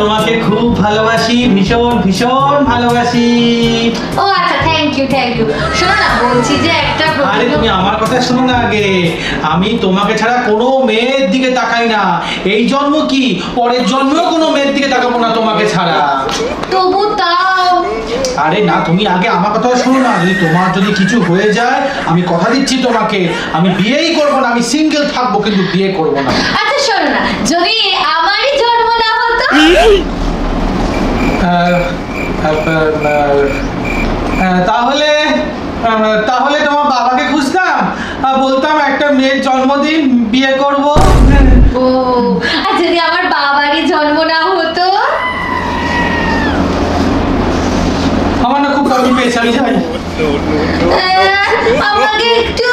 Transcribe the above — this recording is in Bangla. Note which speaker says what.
Speaker 1: তোমাকে খুব ভালোবাসি, ভীষণ ভীষণ ভালোবাসি।
Speaker 2: ও আচ্ছা, থ্যাংক ইউ। শোনো না, বলছি যে একটা
Speaker 1: আরে তুমি আমার কথা শোনো না আগে। আমি তোমাকে ছাড়া কোনো মেয়ের দিকে তাকাই না। এই জন্ম কি, পরের জন্মেও কোনো মেয়ের দিকে তাকাবো না তোমাকে ছাড়া।
Speaker 2: তবু তাও।
Speaker 1: আরে না, তুমি আগে আমার কথা শোনো না। তোমার যদি কিছু হয়ে যায়, আমি কথা দিচ্ছি তোমাকে, আমি বিয়েই করবো না। আমি সিঙ্গেল থাকবো, কিন্তু বিয়ে করবো না।
Speaker 2: আচ্ছা শোনো না, যদি আমারই জন্ম না হতো?
Speaker 1: তাহলে তাহলে তোমার বাবাকে খুঁজতাম, বলতাম একটা মেয়ের জন্মদিন, বিয়ে করব।
Speaker 2: ও, আর যদি আমার বাবারই জন্ম না হতো?
Speaker 1: আমার না খুব কষ্ট পেয়েছে, আমি যাই।
Speaker 2: আমাকে একটু